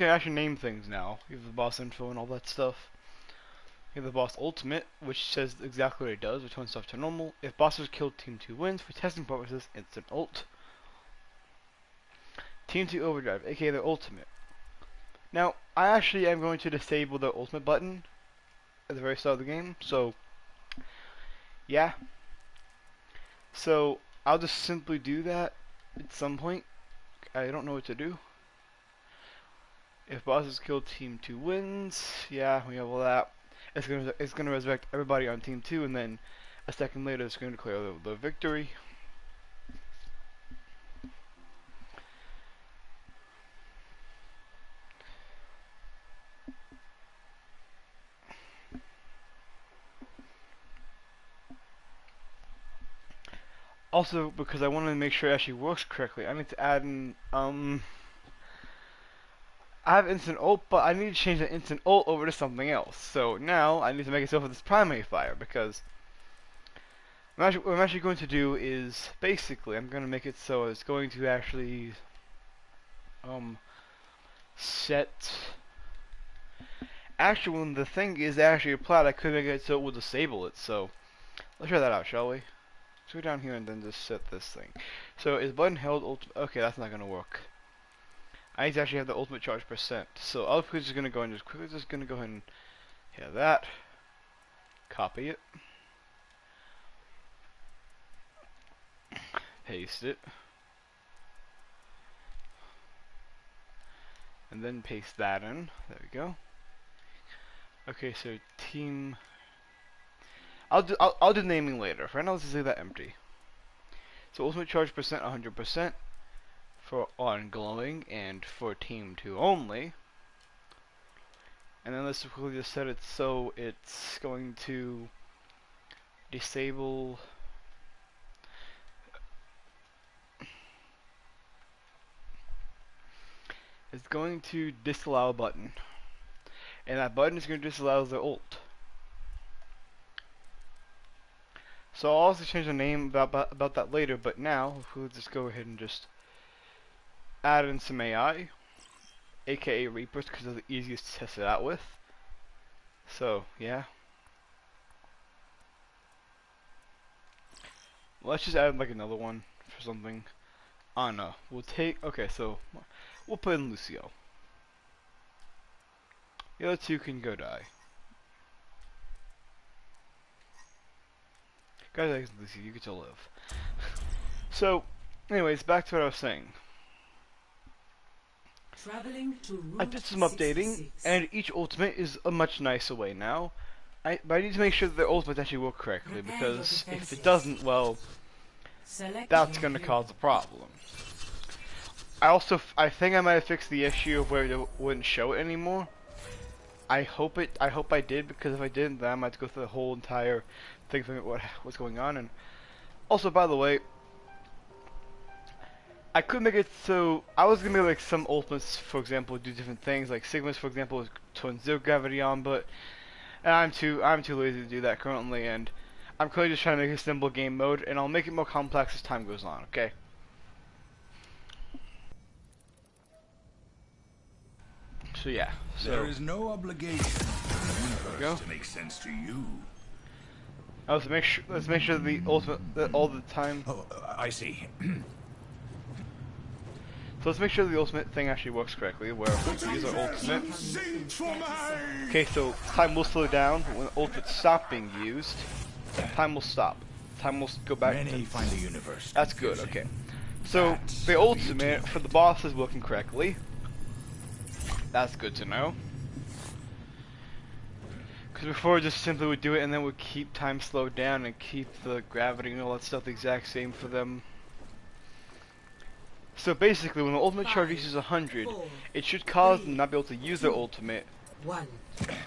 You can actually name things now. You have the boss info and all that stuff. You have the boss ultimate, which says exactly what it does, returns stuff to normal. If boss is killed, team 2 wins. For testing purposes, instant ult. Team 2 overdrive, aka their ultimate. Now, I actually am going to disable the ultimate button at the very start of the game, so yeah. So I'll just simply do that at some point. I don't know what to do. If boss is killed, team 2 wins. Yeah, we have all that. It's gonna resurrect everybody on team 2, and then a second later it's gonna declare the victory. Also, because I want to make sure it actually works correctly, I need to add in I have instant ult, but I need to change the instant ult over to something else. So now I need to make it so for this primary fire, because what I'm actually going to do is basically I'm going to make it so it's going to actually set. Actually, when the thing is actually applied, I could make it so it will disable it. So let's try that out, shall we? Let's go down here and then just set this thing. So is button held ultimate? Okay, that's not going to work. I need to actually have the ultimate charge percent. So I'll just gonna go and just quickly go ahead and hit that. Copy it. Paste it. And then paste that in. There we go. Okay, so team. I'll do naming later. For right now, let's just leave that empty. So ultimate charge percent 100%. For ongoing and for team 2 only. And then let's quickly just set it so it's going to disable it's going to disallow a button. And that button is going to disallow the ult. So I'll also change the name about that later, but now we'll just go ahead and just add in some AI, aka Reapers, because they're the easiest to test it out with. So, yeah. Let's just add like another one for something. Oh no, we'll take, okay, so we'll put in Lucio. The other two can go die. Guys, Lucio, you get to live. So, anyways, back to what I was saying. I did some updating, and each ultimate is a much nicer way now. But I need to make sure that their ultimates actually work correctly, because if it doesn't, well, that's going to cause a problem. I think I might have fixed the issue of where it wouldn't show it anymore. I hope I did, because if I didn't, then I might have to go through the whole entire thing to figure out what's going on. And also, by the way, I could make it so I was gonna make like some ultimates, for example, do different things. Like Sigma's, for example, turn zero gravity on, but I'm too lazy to do that currently, and I'm currently just trying to make a simple game mode, and I'll make it more complex as time goes on. Okay. So yeah. So there is no obligation in the universe to make sense to you. Oh, so let's make sure the ultimate all the time. Oh, I see. So let's make sure the ultimate thing actually works correctly, where we use our ultimate. Okay, so time will slow down when the ultimate stops being used. Time will stop. Time will go back. Many find the universe. That's good. Okay. So the ultimate for the boss is working correctly. That's good to know. Because before we just simply would do it and then would keep time slowed down and keep the gravity and all that stuff the exact same for them. So basically, when the ultimate charge reaches 100, it should cause them not be able to use their ultimate.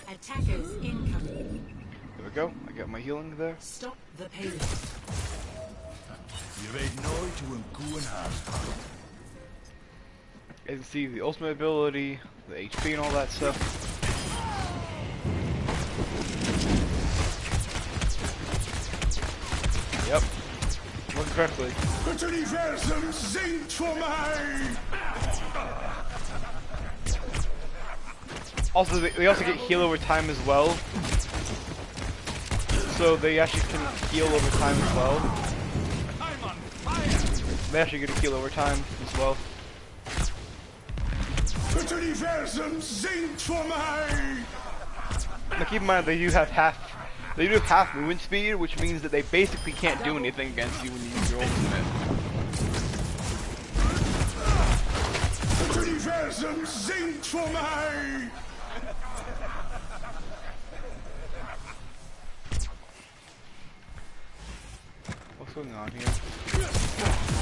Attackers incoming. There we go. I got my healing there. Stop the payload. You made noise to Nguyen Has. As you can see, the ultimate ability, the HP and all that stuff. Yep. Working correctly. Het universum zingt voor mij! Also, they also get heal over time as well. So they actually can heal over time as well. I'm on fire. They actually get a heal over time as well. Het universum zingt voor mij. Now keep in mind they do have half movement speed, which means that they basically can't do anything against you when you use your ultimate. Het universum zingt voor mij. What's going on here?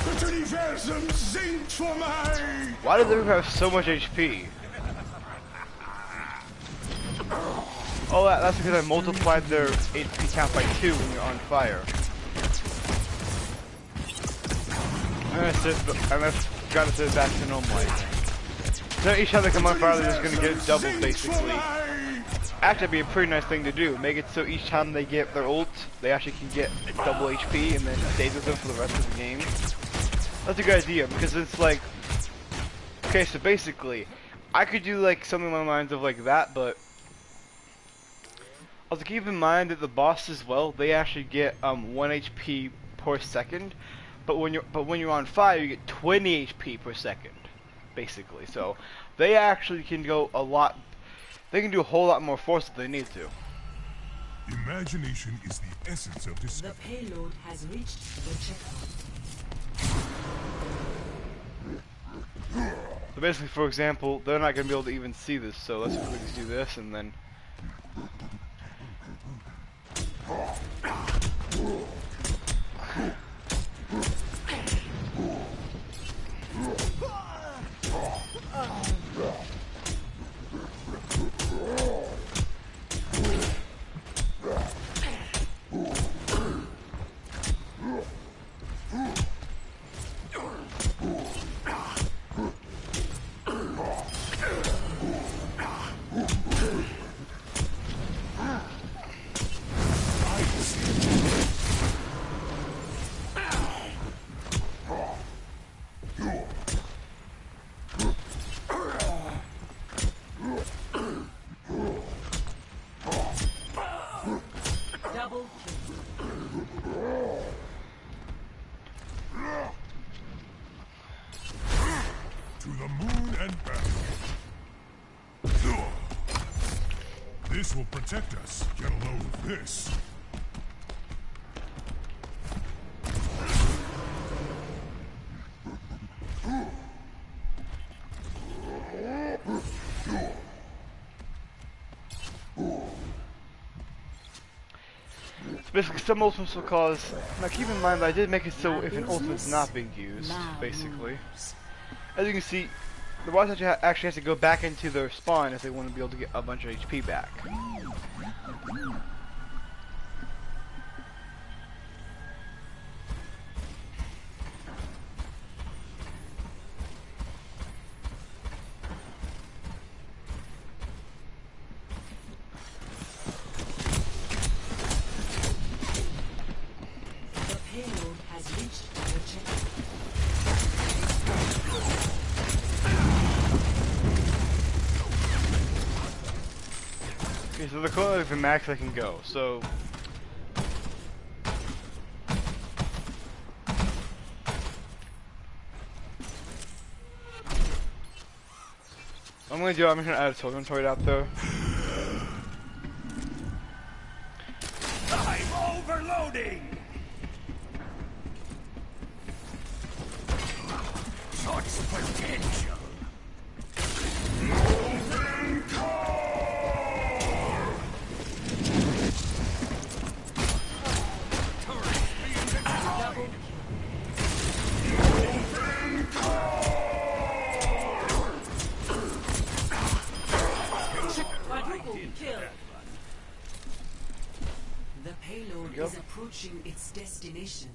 Het universum zingt voor mij. Why does everyone have so much HP? Oh, that's because I multiplied their HP count by 2 when you're on fire. And that's gotta set it back to normal, I think. So each time they come on fire, they're just gonna get doubled, basically. Actually, that'd be a pretty nice thing to do. Make it so each time they get their ult, they actually can get double HP and then it stays with them for the rest of the game. That's a good idea, because it's like... Okay, so basically, I could do like something along the lines of like that, but... Also keep in mind that the boss as well, they actually get 1 HP per second, but when you're on fire, you get 20 HP per second, basically. So they actually can go a lot. They can do a whole lot more force if they need to. Imagination is the essence of this. The payload has reached the checkpoint. So basically, for example, they're not going to be able to even see this. So let's quickly just do this and then. To the moon and back. This will protect us. Get a load of this. So basically, some ultimates will cause. Now keep in mind that I did make it so if an ultimate's not being used, basically. As you can see, the boss actually has to go back into their spawn if they want to be able to get a bunch of HP back. The payload has reached the checkpoint. Okay, so they're currently like the max I can go, so... What I'm gonna add a totem turret out there. I'm overloading. Such potential. Quadruple kill. The payload is approaching its destination.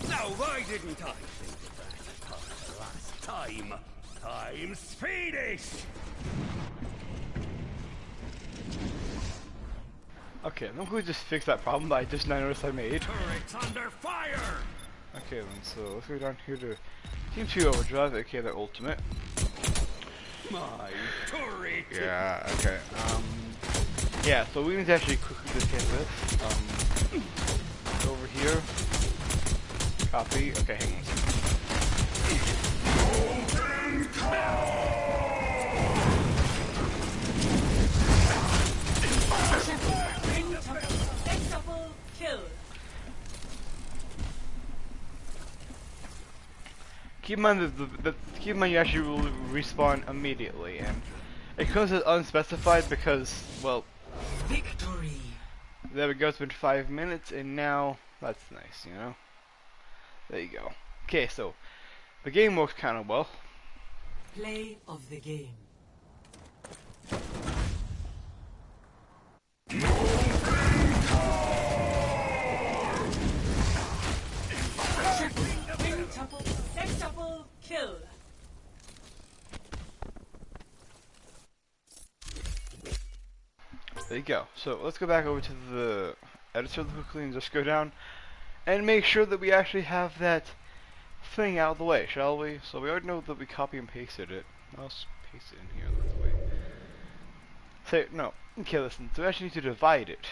Now why didn't I think of that last time? I'm Swedish! Okay, I'm gonna just fix that problem that I just now noticed I made. Turret's under fire! Okay then, so let's go down here to Team 2 Overdrive, aka their ultimate. My turret. Yeah, okay. Yeah, so we need to actually quickly just hit this. Over here. Copy. Okay, hang on. Double kill. Keep in mind keep in mind you actually will respawn immediately, and it comes as unspecified because, well, Victory. there we go. It's been 5 minutes, and now that's nice, you know. There you go. Okay, so the game works kind of well. Play of the game. Sextuple kill. There you go. So let's go back over to the editor quickly and just go down and make sure that we actually have that thing out of the way, shall we? So we already know that we copy and pasted it. Let's paste it in here. That's the way. Say no. Okay, listen. So we actually need to divide it.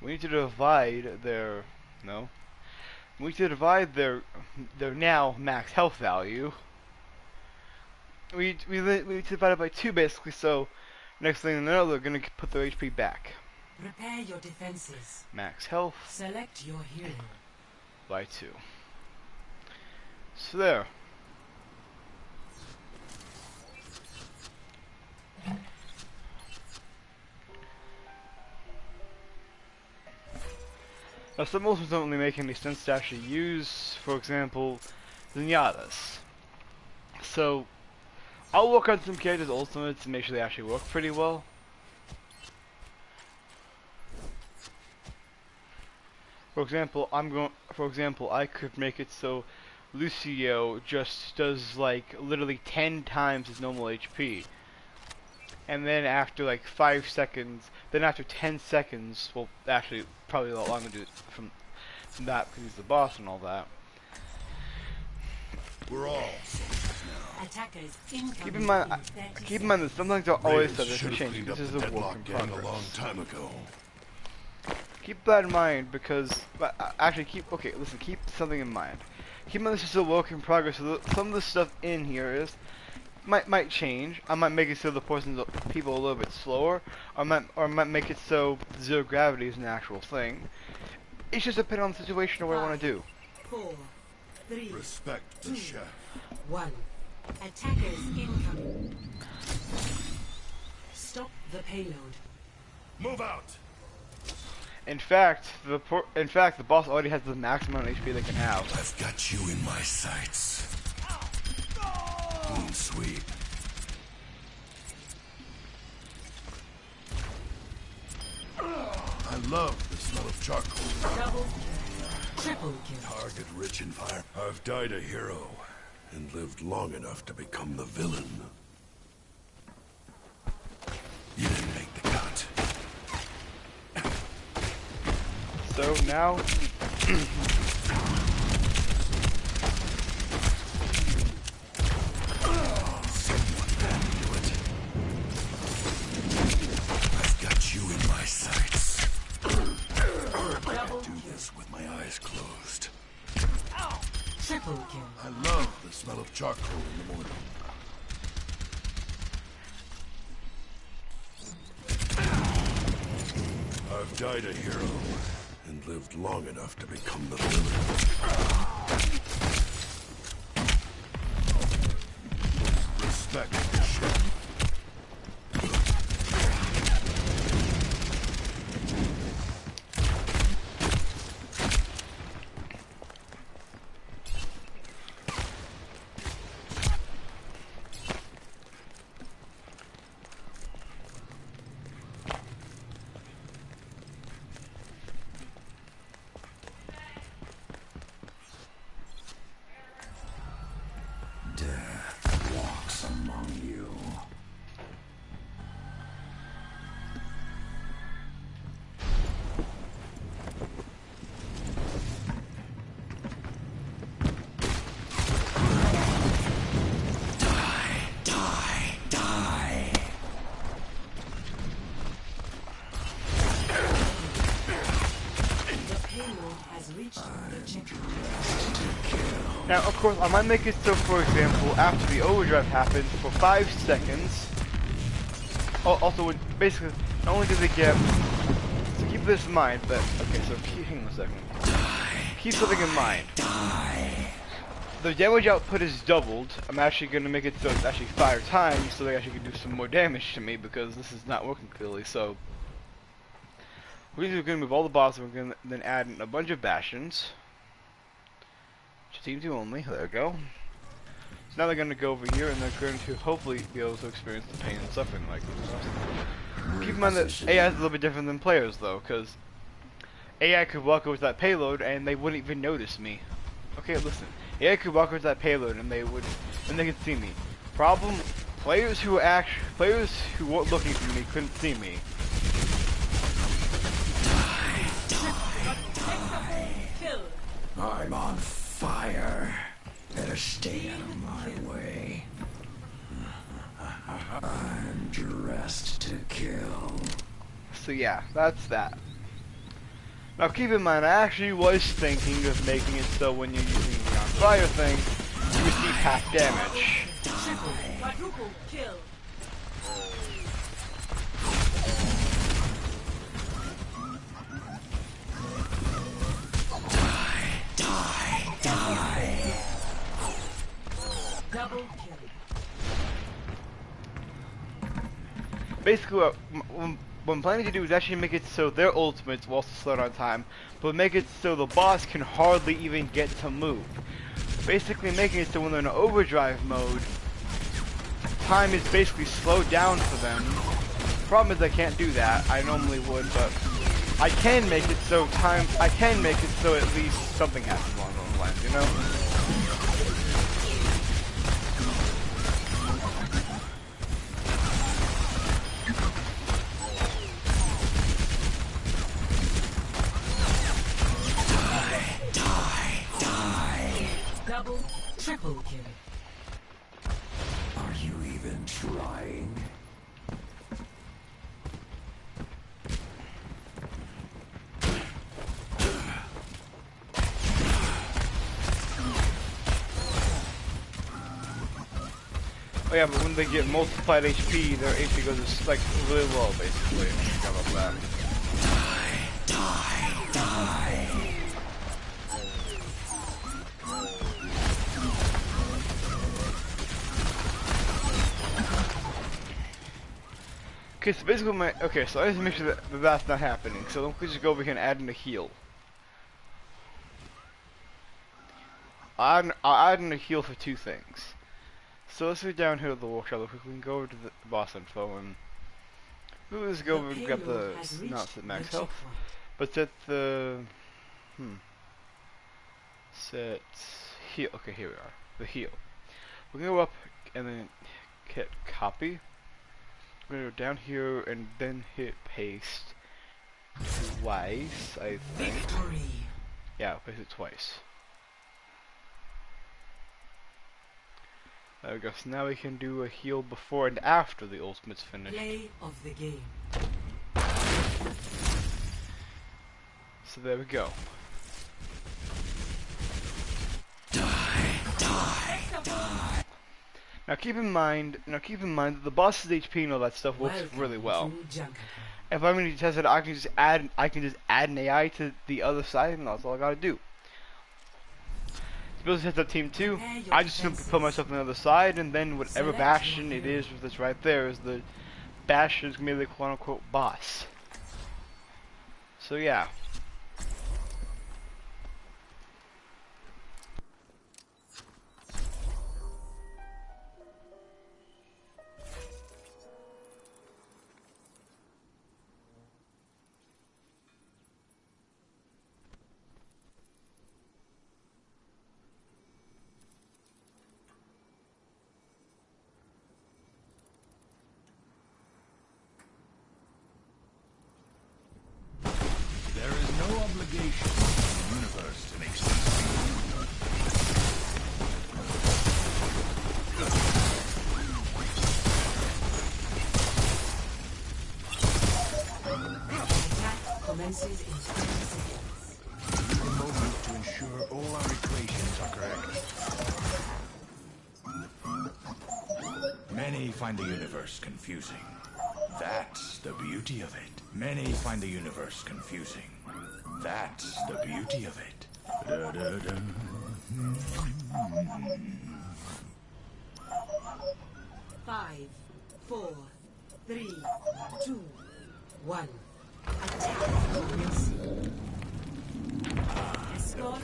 We need to divide their no. We need to divide their now max health value. We divide it by 2 basically. So next thing you know, they're gonna put their HP back. Prepare your defenses. Max health Select your hero. by 2. So there. Now some ultimates don't really make any sense to actually use, for example, Zenyatta's. So I'll work on some characters' ultimates and make sure they actually work pretty well. For example, I could make it so Lucio just does like literally 10 times his normal HP. And then after like 5 seconds, then after 10 seconds, well actually probably a lot longer from that because he's the boss and all that. We're all. Attackers incoming. Keep in mind that some things are always Raiders subject should to have change. cleaned up This is the a work Deadlock in gang a progress. long time ago. Keep that in mind because, actually keep something in mind. Keep in mind this is a work in progress, so some of the stuff in here might change. I might make it so the people a little bit slower, or might make it so 0 gravity is an actual thing. It's just depending on the situation or what I want to do. 4, 3, Respect the chef. 1. Attackers incoming. Stop the payload. Move out. In fact, the boss already has the maximum HP they can have. I've got you in my sights. Clean sweep. I love the smell of charcoal. Double kill. Triple kill. Target rich in fire. I've died a hero and lived long enough to become the villain. You didn't make the cut. So now, Someone had to do it. I've got you in my sights. Double Do kill. this with my eyes closed. Triple kill. I love the smell of charcoal in the morning. I've died a hero and lived long enough to become the villain. Respect the chef. Now, of course, I might make it so, for example, after the overdrive happens, for 5 seconds. Also, basically, not only do they get... So keep this in mind, but... Okay, so hang on a second. Keep something in mind. The damage output is doubled. I'm actually going to make it so it's actually 5 times, so they actually can do some more damage to me, because this is not working clearly, so... We're going to move all the bosses, we're going to then add in a bunch of bastions. Team 2 only, there we go. So now they're going to go over here, and they're going to hopefully be able to experience the pain and suffering like this. Keep in mind that AI is a little bit different than players, though, because AI could walk over to that payload, and they wouldn't even notice me. Okay, listen. AI could walk over to that payload, and they could see me. Problem: players who weren't looking for me couldn't see me. I'm on fire. Better stay out of my way. I'm dressed to kill. So yeah, that's that. Now keep in mind, I actually was thinking of making it so when you're using the on fire thing, you receive half damage. Quadruple kill. Double kill. Basically, what I'm planning to do is actually make it so their ultimates will also slow down time, but make it so the boss can hardly even get to move. Basically making it so when they're in overdrive mode, time is basically slowed down for them. Problem is I can't do that. I normally would, but I can make it so at least something happens along those lines, you know? Double, triple kill. Are you even trying? Oh yeah, but when they get multiplied HP, their HP goes like really low, basically. I forgot about that. Okay, so basically so I just make sure that that's not happening. So let's just go over here and add in a heal. I'll add in a heal for 2 things. So let's go down here to the workshop real quick. We can go over to the boss info and let's go over and grab the not set max health, but set the set heal. Okay, here we are. The heal. We're gonna go up and then hit copy. We're gonna go down here and then hit paste twice, I think. Victory. Yeah, paste it twice. There we go. So now we can do a heal before and after the ultimate's finished. Play of the game. So there we go. Now keep in mind that the boss's HP and all that stuff works really well. If I'm going to test it, I can just add an AI to the other side, and that's all I gotta do. To test up Team 2, I just simply put myself on the other side, and then whatever bastion it is that's right there is the bastion's gonna be the quote unquote boss. So yeah. find the universe confusing. That's the beauty of it. Many find the universe confusing. That's the beauty of it. Da-da-da. 5, 4, 3, 2, 1. Attack commencing. Escort.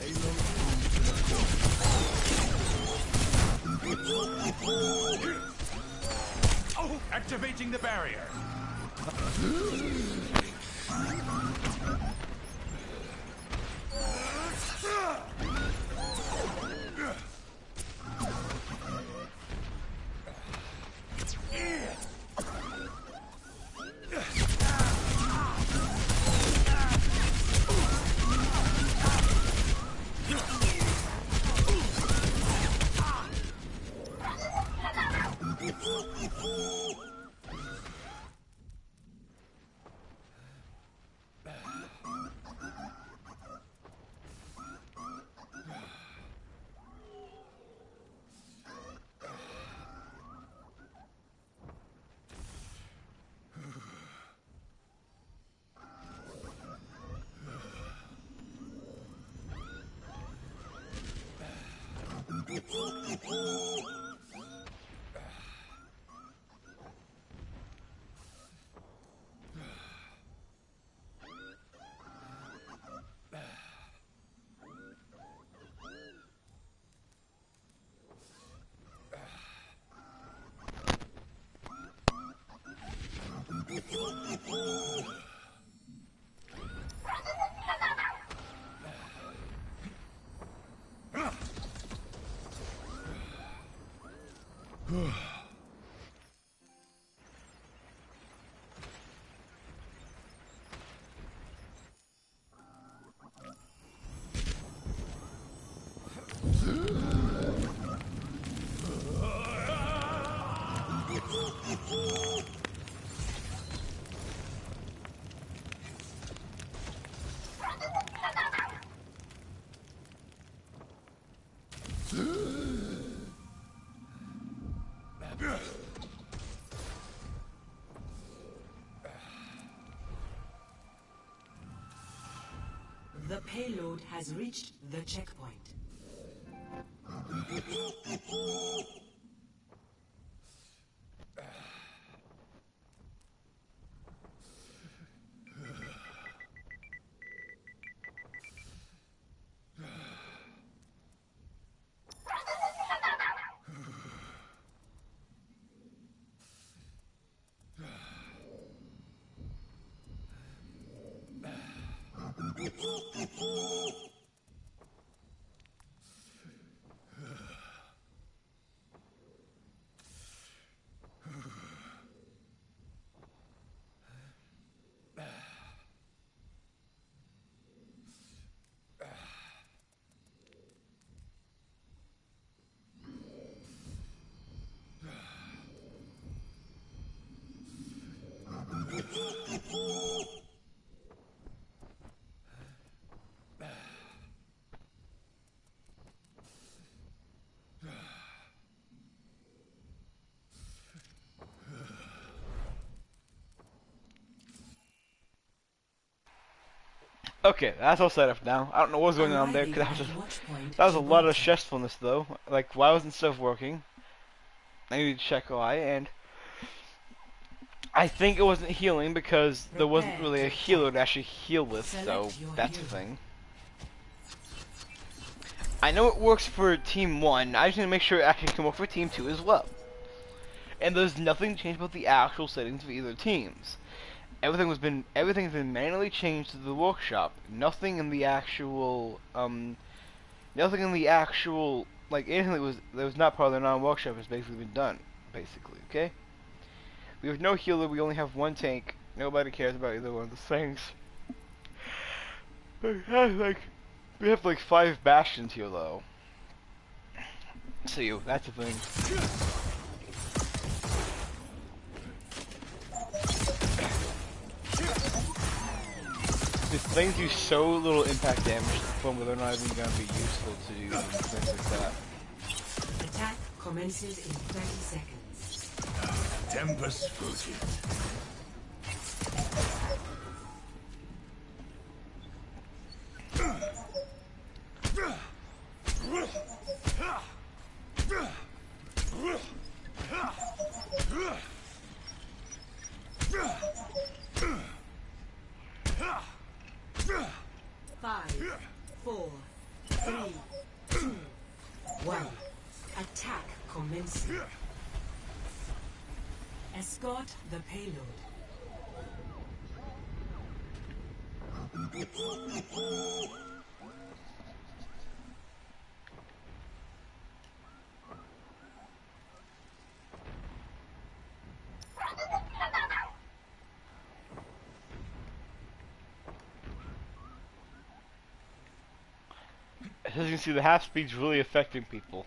Oh, activating the barrier. The payload has reached the checkpoint. Okay, that's all set up now. I don't know what's going on there, because that was a lot of stressfulness, though. Like, why wasn't stuff working? I need to check why, and I think it wasn't healing because there wasn't really a healer to actually heal with, so that's the thing. I know it works for Team 1, I just need to make sure it actually can work for Team 2 as well. And there's nothing changed about the actual settings of either teams. Everything's been manually changed to the workshop. Nothing in the actual like anything that was not part of the non-workshop has basically been done. Basically, okay? We have no healer. We only have one tank. Nobody cares about either one of the things. We have like 5 bastions here though. So that's the thing. These things do so little impact damage to the point where they're not even going to be useful to do things like that. Attack commences in 30 seconds. Tempus fugit. Five, four, three, two, one. Attack commencing. Escort the payload. As you can see, the half speed's really affecting people.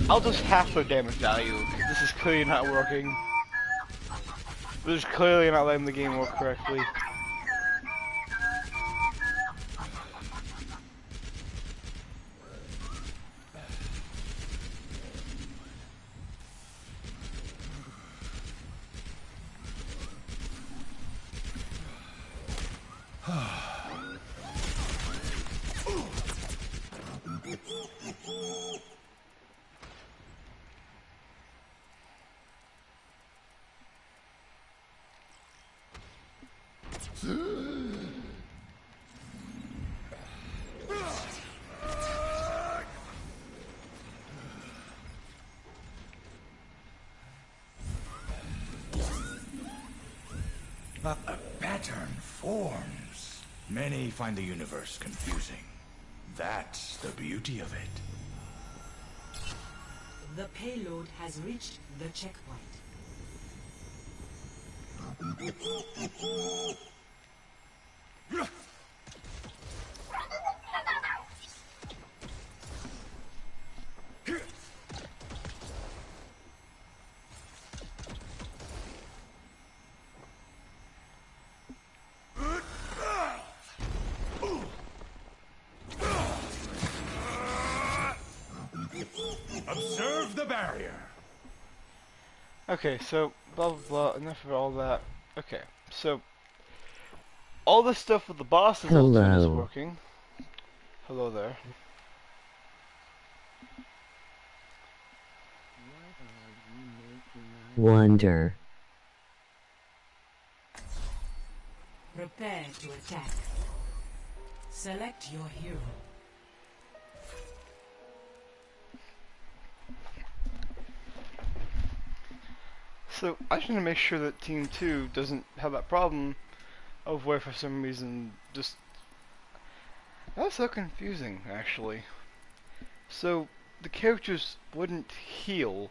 I'll just half the damage value. This is clearly not working. This is clearly not letting the game work correctly. A pattern forms. Many find the universe confusing. That's the beauty of it. The payload has reached the checkpoint. Observe the barrier. Okay, so blah blah blah, enough of all that. Okay, so all this stuff with the boss's ultimate is working. Hello there. Wonder. Prepare to attack. Select your hero. So I just want to make sure that Team 2 doesn't have that problem of where for some reason just... That's so confusing, actually. So the characters wouldn't heal,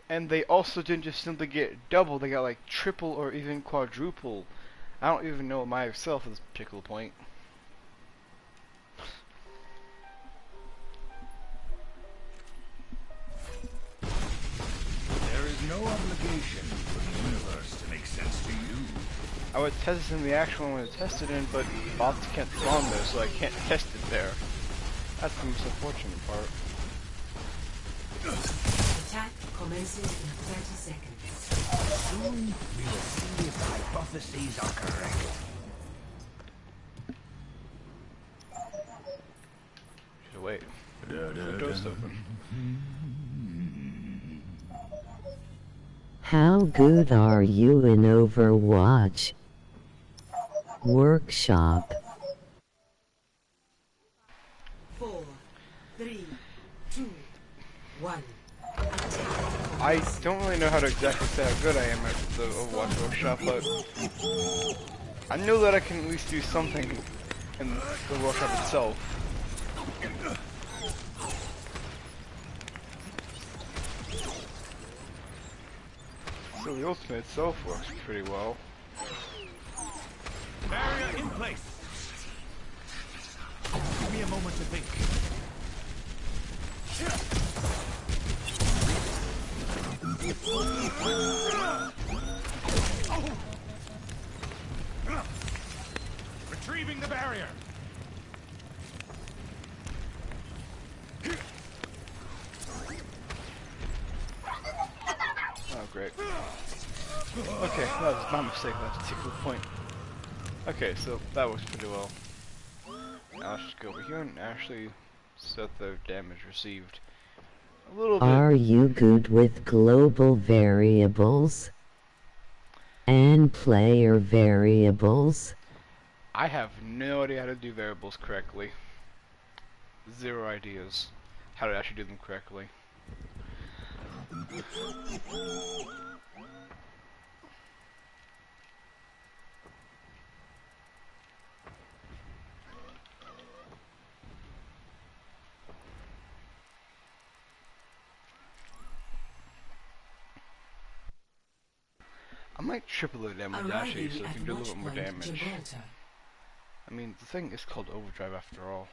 and they also didn't just simply get double, they got like triple or even quadruple. I don't even know myself at this particular point. There is no obligation for the universe to make sense to you. I would test this in the actual one I want to test it in, but bots can't spawn there, so I can't test it there. That's the most unfortunate part. Attack commences in 30 seconds. Soon we will see if the hypotheses are correct. Should wait. The door's open. How good are you in Overwatch? Workshop. 4, 3, 2, 1. I don't really know how to exactly say how good I am at the Overwatch workshop, but I know that I can at least do something in the workshop itself. So the ultimate itself works pretty well. Barrier in place. Give me a moment to think. Retrieving the barrier. Oh, great. Okay, that was my mistake at that particular point. Okay, so that works pretty well. Now let's just go over here and actually set the damage received a little bit. Are you good with global variables and player variables? I have no idea how to do variables correctly. Zero ideas how to actually do them correctly. I might triple the damage actually, so I can do a little bit more damage. I mean, the thing is called overdrive after all.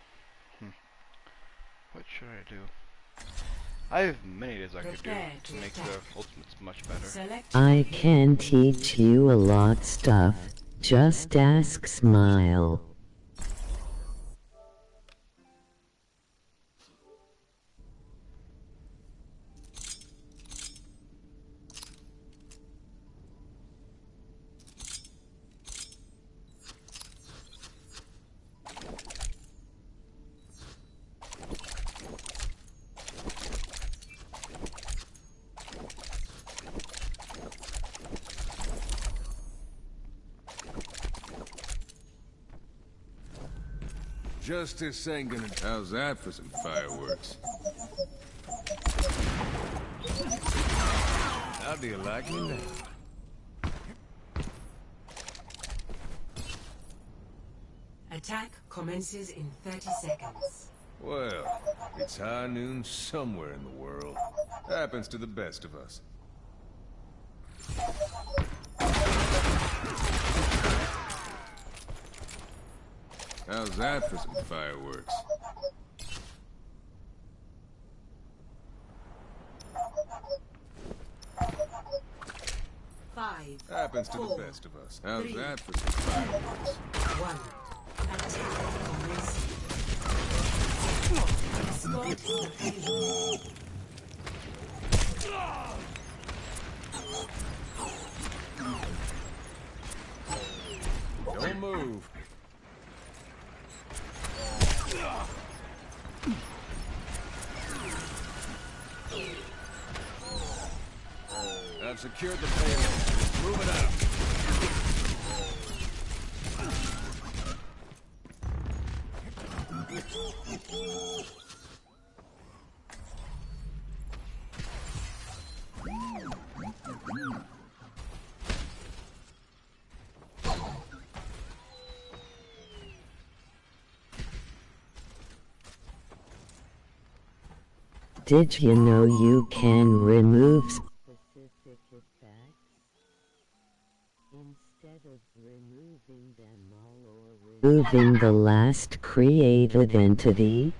What should I do? I have many ideas I could do to make the ultimates much better. I can teach you a lot stuff. Just ask Smile. Justice ain't gonna... How's that for some fireworks? How do you like me now? Attack commences in 30 seconds. Well, it's high noon somewhere in the world. Happens to the best of us. How's that for some fireworks? Happens to the best of us. How's that for some fireworks? 1. Attack commencing. Escort the payload. Don't move. I've secured the payload. Move it out. Did you know you can remove specific effects instead of removing them all or removing the last created entity?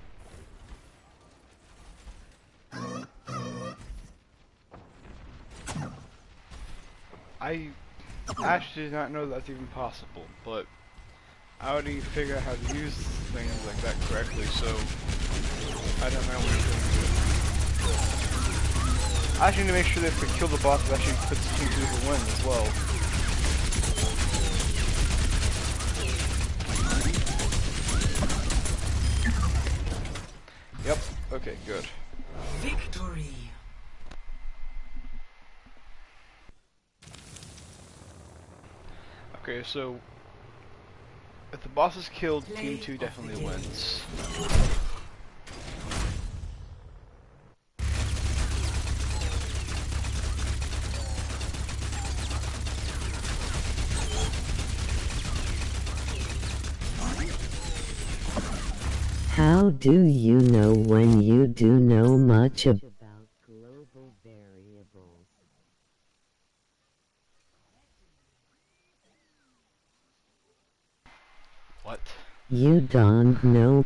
I actually did not know that's even possible, but I already figured out how to use things like that correctly, so I don't know what I'm doing. I actually need to make sure that if we kill the boss, it actually puts the team through the win as well. Yep, okay, good. Victory. Okay, so if the boss is killed, Team 2 definitely wins. How do you know when you do know much about global variables? What? You don't know.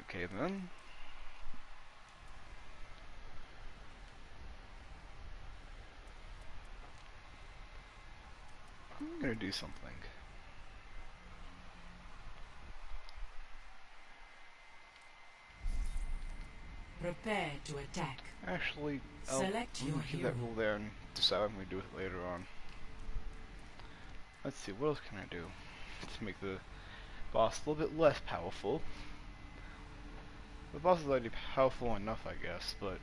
Okay then. I'm gonna do something. Prepare to attack. Actually, Select I'm your gonna keep that hero. rule there and decide what I'm gonna do with it later on. Let's see, what else can I do to make the boss a little bit less powerful? The boss is already powerful enough, I guess, but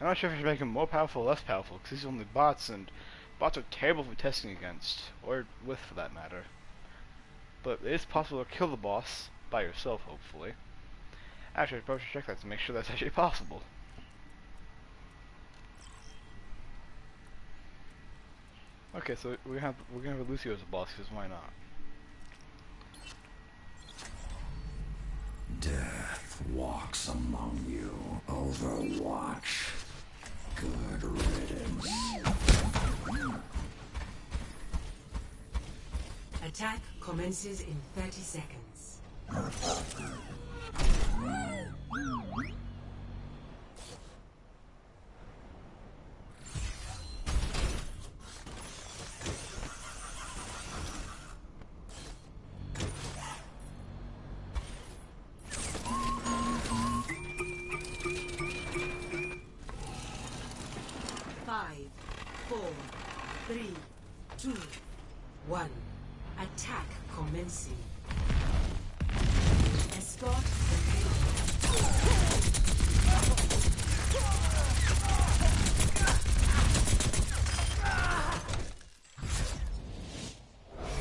I'm not sure if I should make him more powerful or less powerful, because he's only bots, and bots are terrible for testing against, or with for that matter. But it is possible to kill the boss by yourself, hopefully. Actually, I probably should check that to make sure that's actually possible. Okay, so we're gonna have Lucio as a boss, because why not? Death walks among you. Overwatch. Good riddance. Attack commences in 30 seconds. 5, 4, 3, 2, 1. Attack commencing. Escort complete.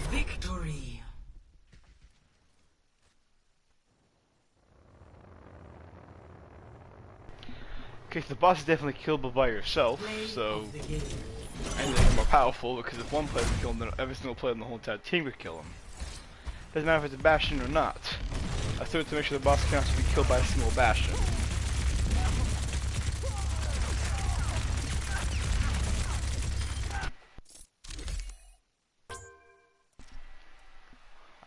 Victory. Okay, so the boss is definitely killable by yourself, Play so of the game. and they're more powerful because if one player can kill him, then every single player in the whole entire team could kill him. Doesn't matter if it's a Bastion or not. I still have to make sure the boss can actually be killed by a single Bastion.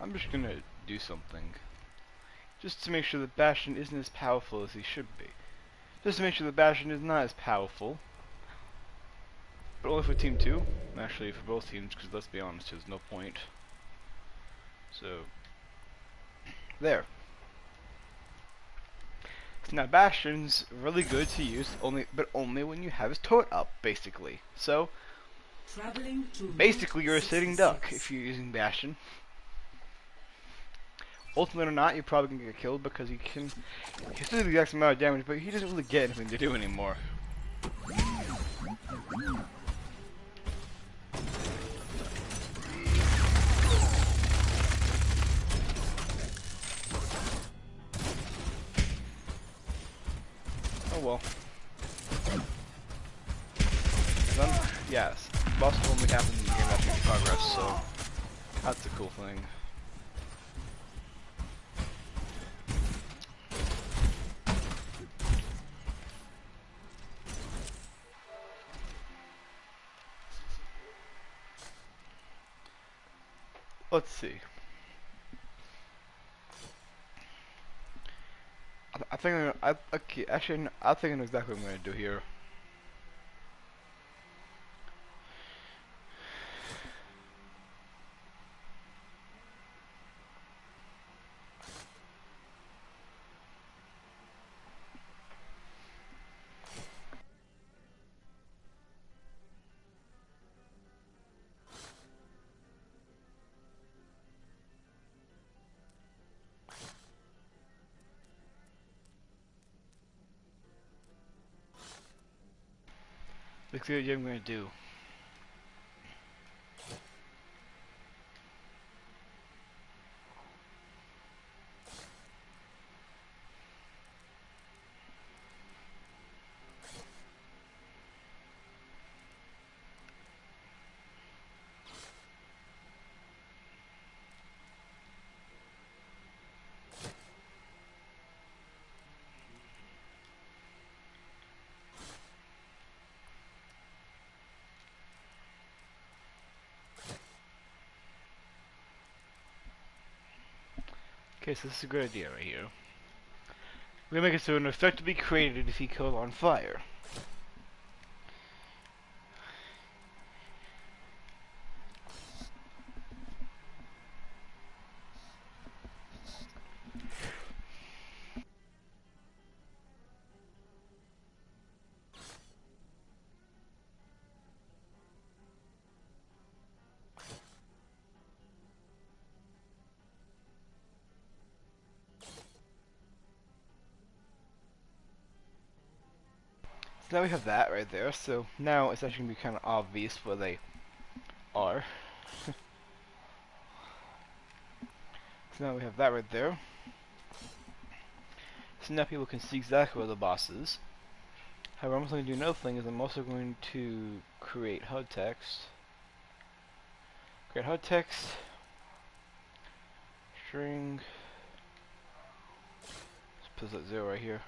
I'm just gonna do something. Just to make sure the Bastion isn't as powerful as he should be. Just to make sure the Bastion is not as powerful. But only for Team 2. Actually, for both teams, because let's be honest, there's no point. So, there. So now Bastion's really good to use, but only when you have his turret up, basically. So, Traveling to basically you're a Route sitting 66. duck if you're using Bastion. Ultimate or not, you're probably gonna get killed because he still do the exact amount of damage, but he doesn't really get anything to do anymore. Oh well. Then, yes, boss only happens in the game after you progress, so that's a cool thing. Let's see. I think okay, actually, I think I know exactly what I'm gonna do here. Let's see what I'm gonna do. Okay, so this is a good idea right here. We're gonna make it so an effect to be created if he killed on fire. So now we have that right there, so now it's actually going to be kind of obvious where they are. So now we have that right there. So now people can see exactly where the boss is. However, I'm also going to do another thing, is I'm also going to create HUD text. Create HUD text. String. Let's put that 0 right here.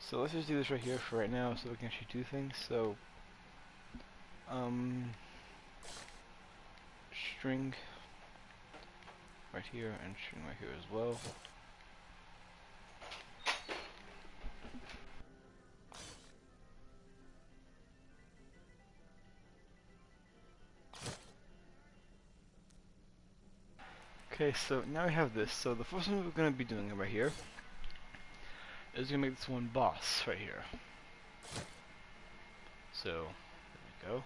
So let's just do this right here for right now so we can actually do things. So, string right here and string right here as well. Okay, so now we have this. So the first thing we're going to be doing right here is going to make this one boss right here. So, there we go.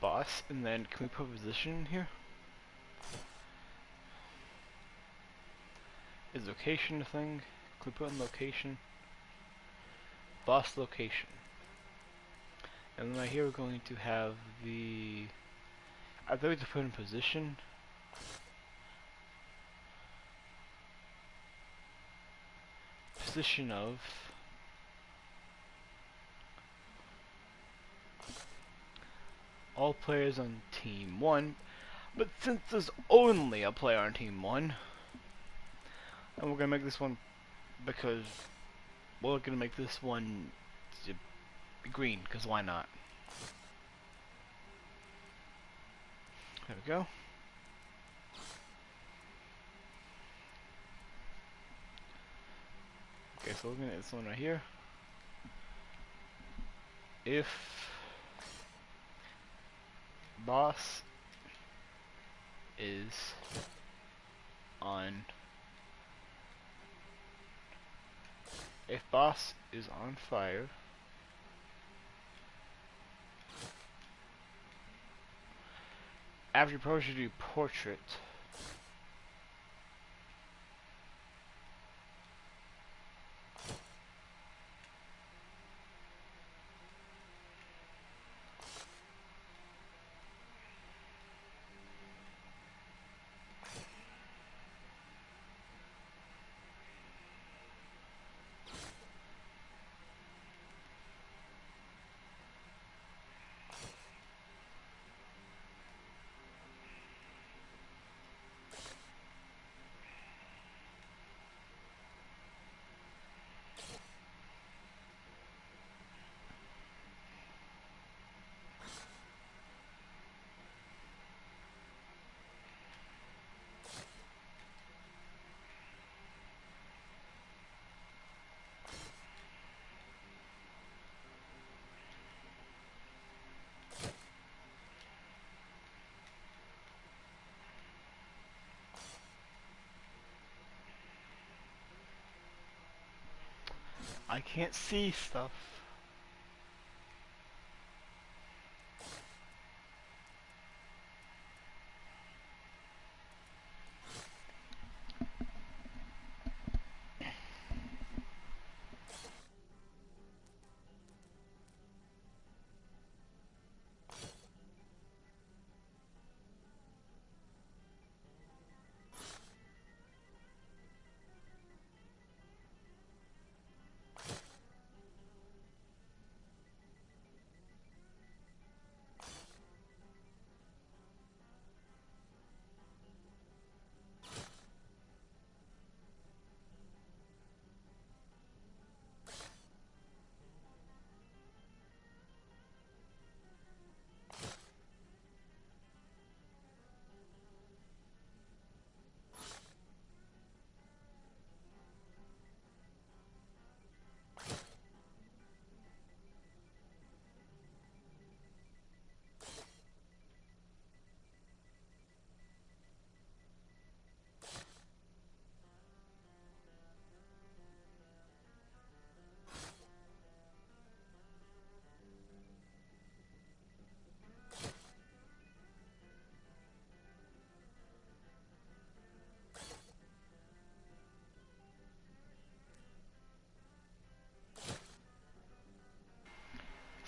Boss, and then can we put position here? Is location a thing? Can we put in location? Boss location. And then right here we're going to have the... I thought we had to put in position. Position of... all players on team 1. But since there's only a player on team 1, and we're gonna make this one because we're gonna make this one green, because why not? There we go. Okay, so looking at this one right here. If boss is on... if boss is on fire, after you probably should do portrait. I can't see stuff.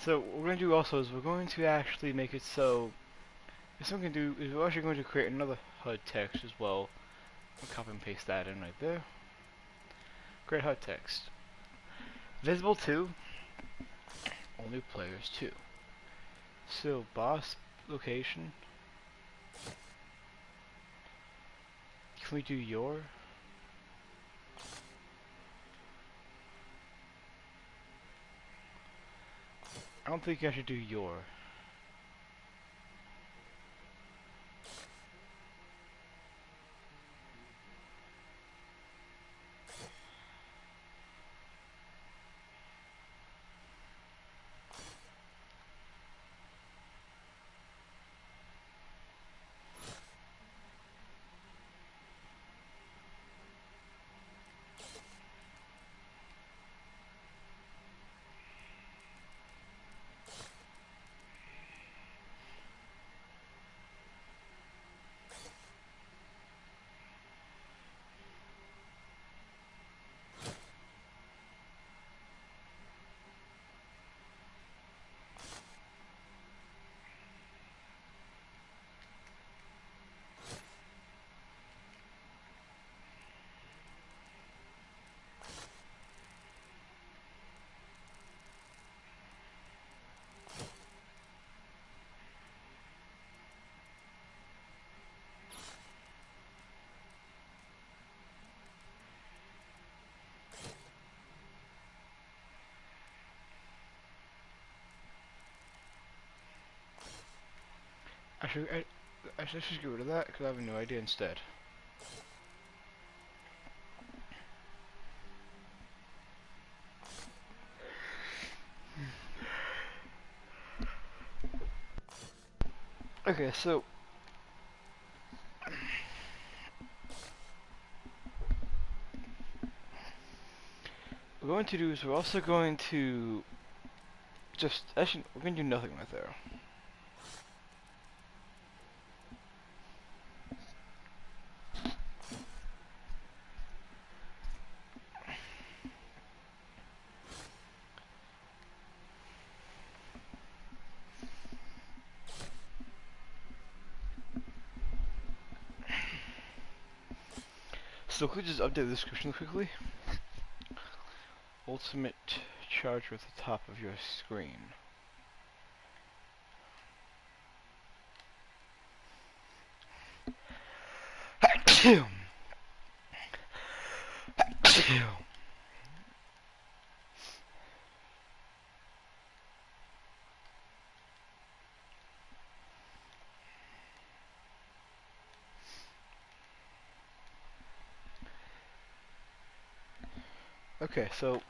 So what we're gonna do also is we're going to actually make it so what we're gonna do is we're actually going to create another HUD text as well. I'll copy and paste that in right there. Create HUD text. Visible to only players 2. So boss location. Can we do your? I don't think I should do your. I should just get rid of that because I have a new idea instead. Okay, so what we're going to do is we're also going to just actually we're going to do nothing right there. So could we just update the description quickly? Ultimate charger at the top of your screen. Okay, so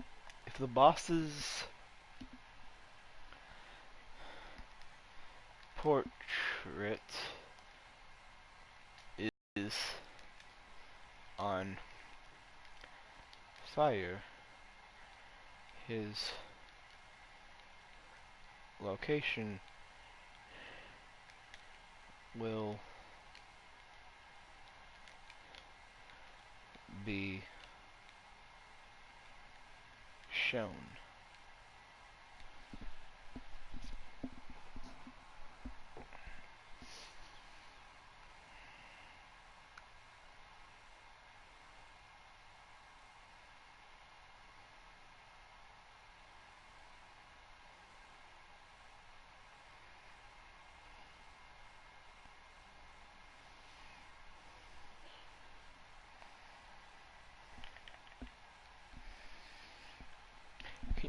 if the boss's portrait is on fire, his location will be shown.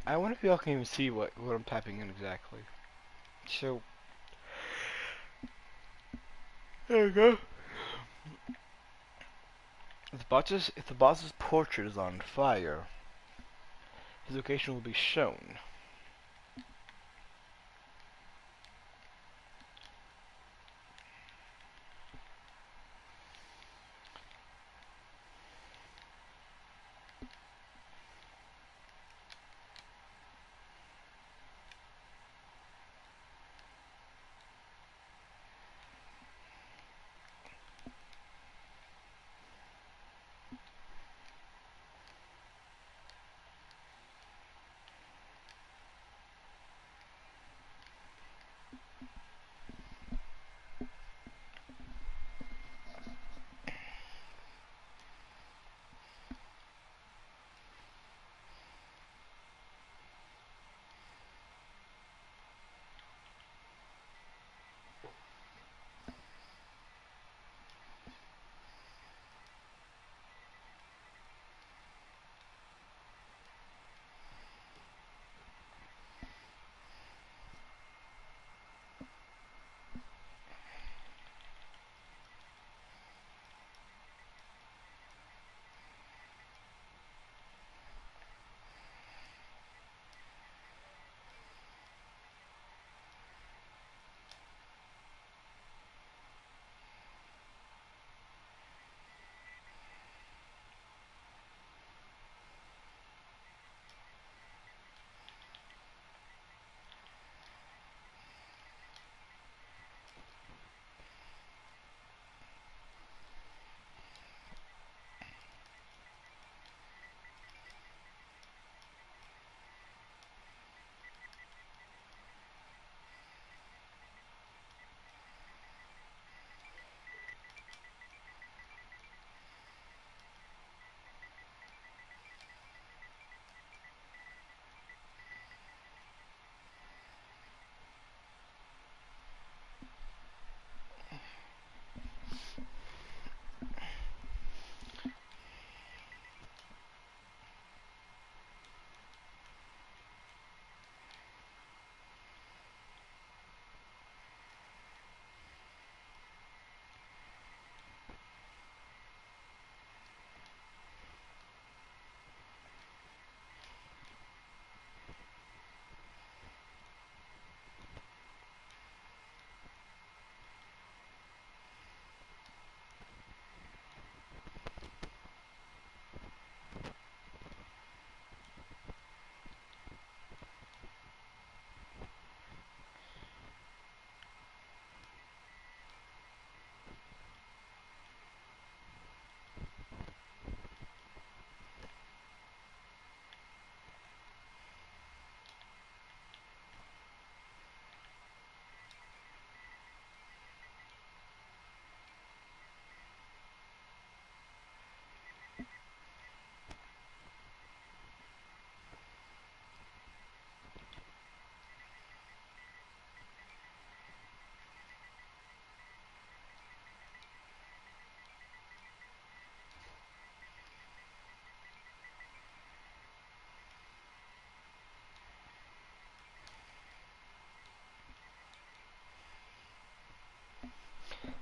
I wonder if y'all can even see what I'm typing in exactly. So there we go. If the boss's portrait is on fire, his location will be shown.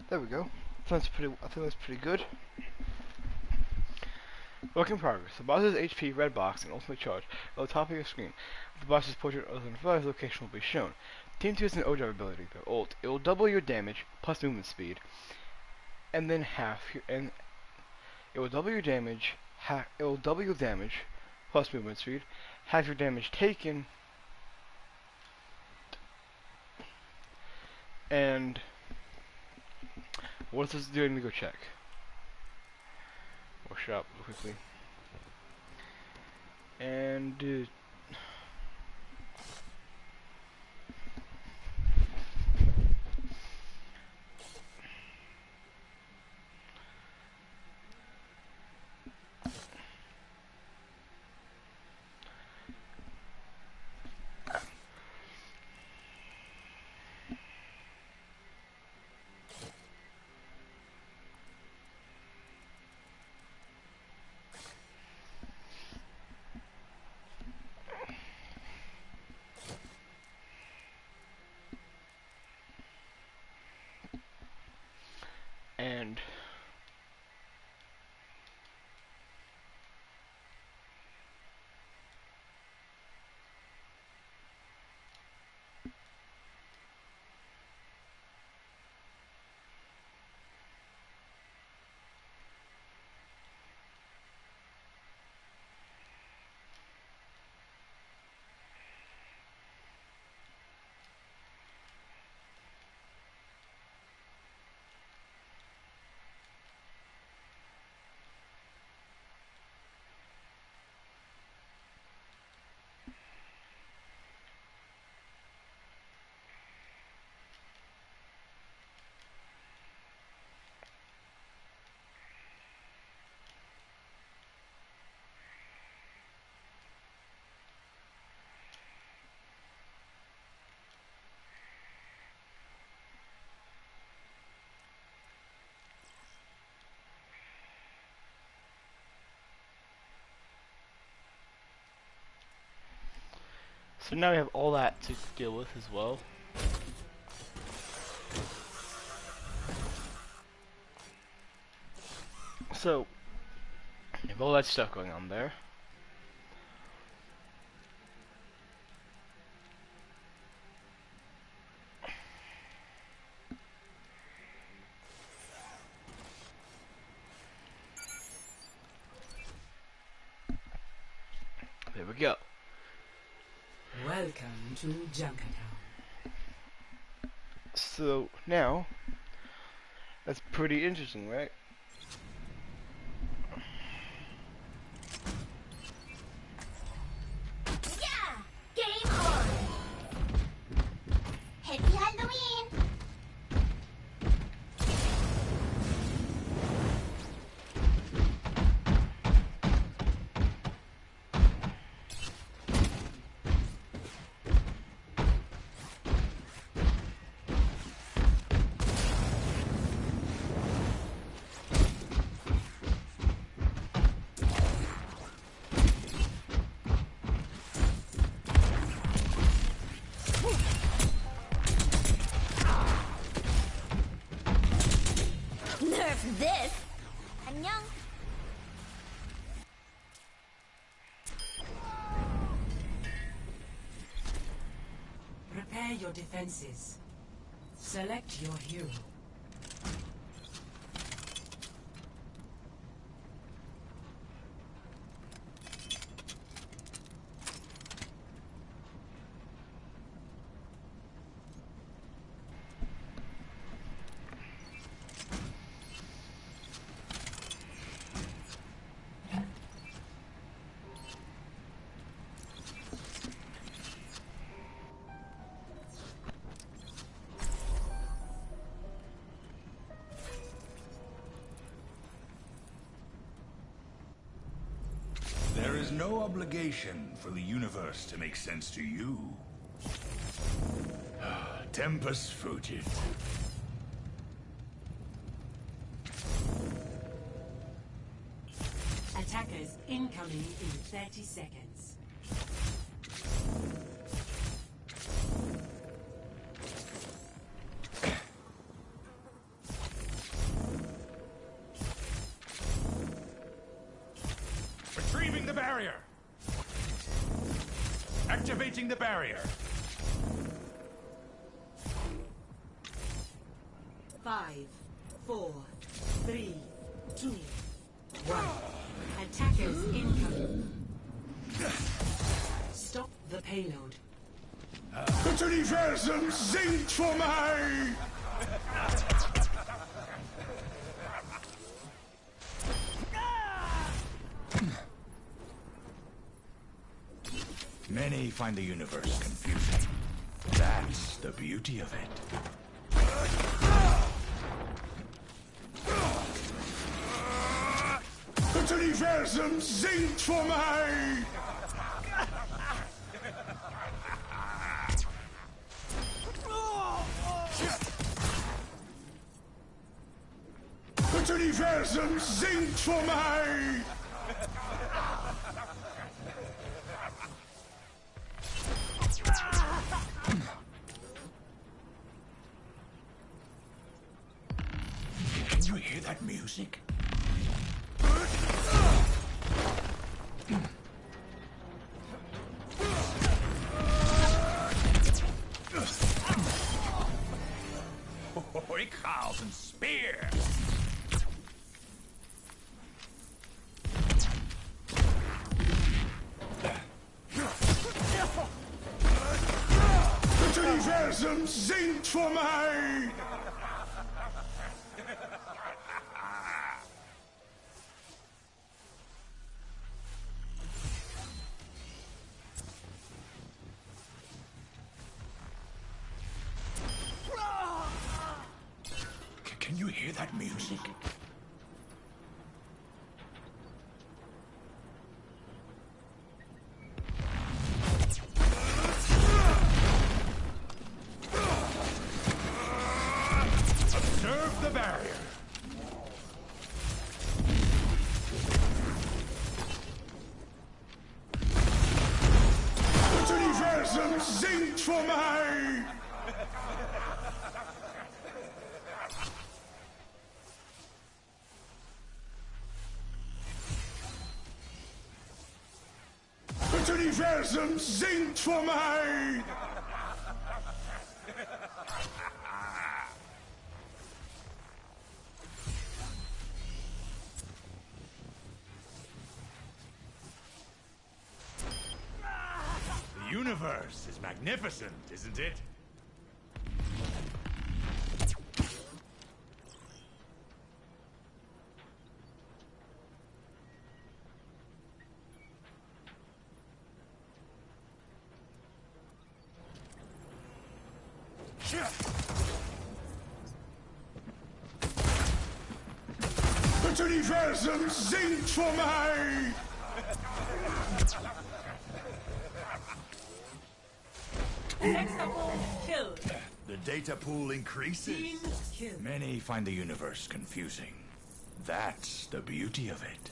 There we go. Sounds pretty. I think that's pretty good. Work in progress. The boss's HP, red box, and ultimate charge at the top of your screen. If the boss's portrait other than Fly's location will be shown. Team 2 has an O-Drive ability, their ult. It will double your damage plus movement speed, and then it will double your damage. It will double your damage plus movement speed. Half your damage taken, and what does this do? Let me go check. Or shop quickly. And and so now we have all that to deal with as well. So we have all that stuff going on there. There we go. Welcome to Junkertown. So now, that's pretty interesting, right? Yeah! Game on! Happy Halloween! Nerf this! 안녕! Prepare your defenses. Select your hero. There is no obligation for the universe to make sense to you. Tempus fugit. Attackers incoming in 30 seconds. barrier! Activating the barrier! 5, 4, 3, 2, 1. Attackers incoming. Stop the payload. Das Universum singt vor mig! Many find the universe confusing. That's the beauty of it. Das Universum singt vor mig! Das Universum singt vor mig! Can you hear that music? Hoikals and spear! Das Universum singt vor mig! Can you hear that music? Observe the barrier. Das Universum singt vor mig! Das Universum singt vor mig! The universe is magnificent, isn't it? Das Universum singt vor mig! Killed. The data pool increases. Team kill. Many find the universe confusing. That's the beauty of it.